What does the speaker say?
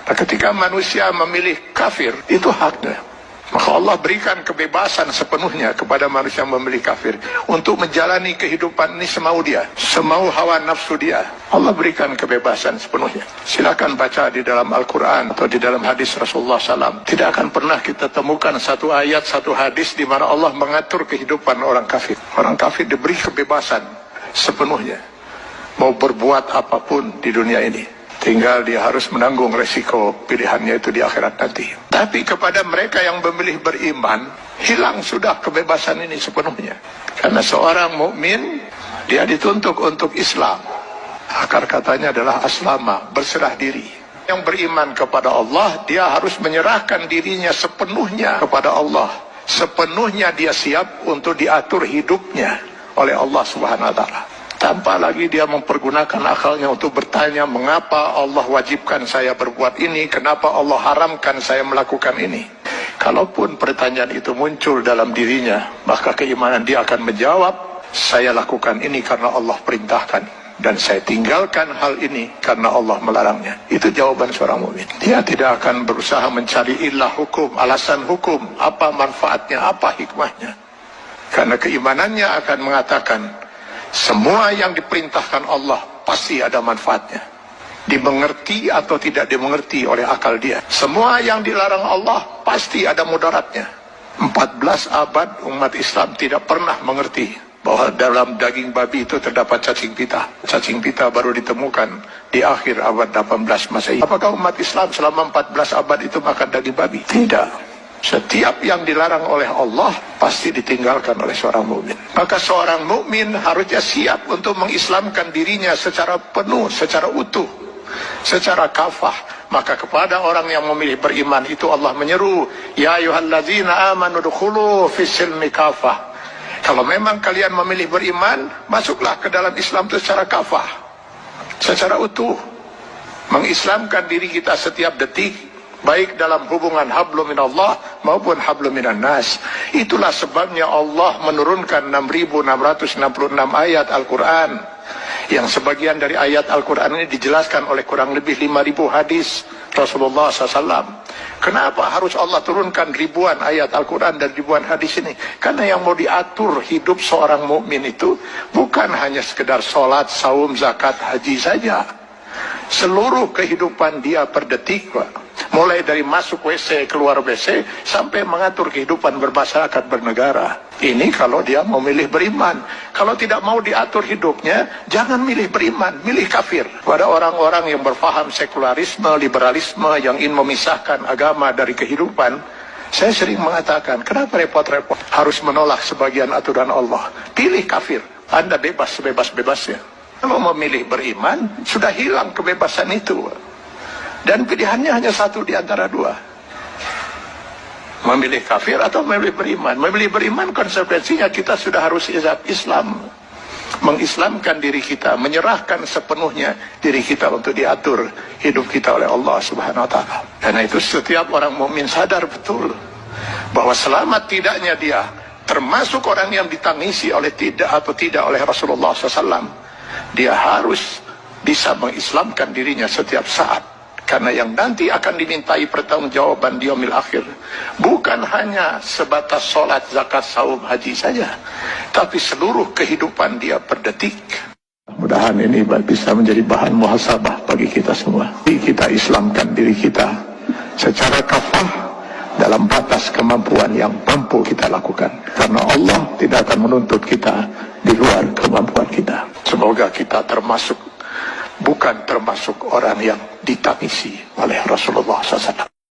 Ketika manusia memilih kafir, itu haknya. Maka Allah berikan kebebasan sepenuhnya kepada manusia yang memilih kafir untuk menjalani kehidupan ini semau dia, semau hawa nafsu dia. Allah berikan kebebasan sepenuhnya. Silakan baca di dalam Al-Quran atau di dalam hadis Rasulullah SAW. Tidak akan pernah kita temukan satu ayat, satu hadis di mana Allah mengatur kehidupan orang kafir. Orang kafir diberi kebebasan sepenuhnya, mau berbuat apapun di dunia ini. Tinggal dia harus menanggung resiko pilihannya itu di akhirat nanti. Tapi kepada mereka yang memilih beriman, hilang sudah kebebasan ini sepenuhnya. Karena seorang mukmin, dia dituntut untuk Islam. Akar katanya adalah aslama, berserah diri. Yang beriman kepada Allah, dia harus menyerahkan dirinya sepenuhnya kepada Allah. Sepenuhnya dia siap untuk diatur hidupnya oleh Allah Subhanahu wa Ta'ala. Tanpa lagi dia mempergunakan akalnya untuk bertanya, mengapa Allah wajibkan saya berbuat ini, kenapa Allah haramkan saya melakukan ini. Kalaupun pertanyaan itu muncul dalam dirinya, maka keimanan dia akan menjawab, saya lakukan ini karena Allah perintahkan, dan saya tinggalkan hal ini karena Allah melarangnya. Itu jawaban seorang mukmin. Dia tidak akan berusaha mencari ilah hukum, alasan hukum, apa manfaatnya, apa hikmahnya. Karena keimanannya akan mengatakan, semua yang diperintahkan Allah pasti ada manfaatnya, dimengerti atau tidak dimengerti oleh akal dia. Semua yang dilarang Allah pasti ada mudaratnya. 14 abad umat Islam tidak pernah mengerti bahwa dalam daging babi itu terdapat cacing pita. Cacing pita baru ditemukan di akhir abad 18 Masehi. Apakah umat Islam selama 14 abad itu makan daging babi? Tidak. Setiap yang dilarang oleh Allah pasti ditinggalkan oleh seorang mukmin. Maka seorang mukmin harusnya siap untuk mengislamkan dirinya secara penuh, secara utuh, secara kafah. Maka kepada orang yang memilih beriman itu Allah menyeru, ya ayyuhallazina amanu dukhulu fis-silmi kafah. Kalau memang kalian memilih beriman, masuklah ke dalam Islam itu secara kafah, secara utuh. Mengislamkan diri kita setiap detik, baik dalam hubungan hablum minallah maupun hablum minan nas. Itulah sebabnya Allah menurunkan 6.666 ayat Al-Quran, yang sebagian dari ayat Al-Quran ini dijelaskan oleh kurang lebih 5.000 hadis Rasulullah SAW. Kenapa harus Allah turunkan ribuan ayat Al-Quran dan ribuan hadis ini? Karena yang mau diatur hidup seorang mukmin itu bukan hanya sekedar sholat, saum, zakat, haji saja. Seluruh kehidupan dia per detik, Pak. Mulai dari masuk WC, keluar WC, sampai mengatur kehidupan bermasyarakat, bernegara. Ini kalau dia mau milih beriman. Kalau tidak mau diatur hidupnya, jangan milih beriman, milih kafir. Pada orang-orang yang berfaham sekularisme, liberalisme, yang ingin memisahkan agama dari kehidupan, saya sering mengatakan, kenapa repot-repot harus menolak sebagian aturan Allah? Pilih kafir, Anda bebas sebebas-bebasnya. Kalau memilih beriman, sudah hilang kebebasan itu. Dan pilihannya hanya satu di antara dua. Memilih kafir atau memilih beriman. Memilih beriman konsekuensinya kita sudah harus Islam. Mengislamkan diri kita, menyerahkan sepenuhnya diri kita untuk diatur hidup kita oleh Allah Subhanahu wa Ta'ala. Karena itu setiap orang mukmin sadar betul bahwa selama tidaknya dia termasuk orang yang ditangisi oleh tidak oleh Rasulullah SAW, dia harus bisa mengislamkan dirinya setiap saat. Karena yang nanti akan dimintai pertanggungjawaban di yaumil akhir bukan hanya sebatas sholat, zakat, saum, haji saja, tapi seluruh kehidupan dia per detik. Mudah-mudahan ini bisa menjadi bahan muhasabah bagi kita semua. Kita islamkan diri kita secara kafah dalam batas kemampuan yang mampu kita lakukan. Karena Allah tidak akan menuntut kita di luar kemampuan kita. Semoga kita bukan termasuk orang yang ditangisi oleh Rasulullah SAW.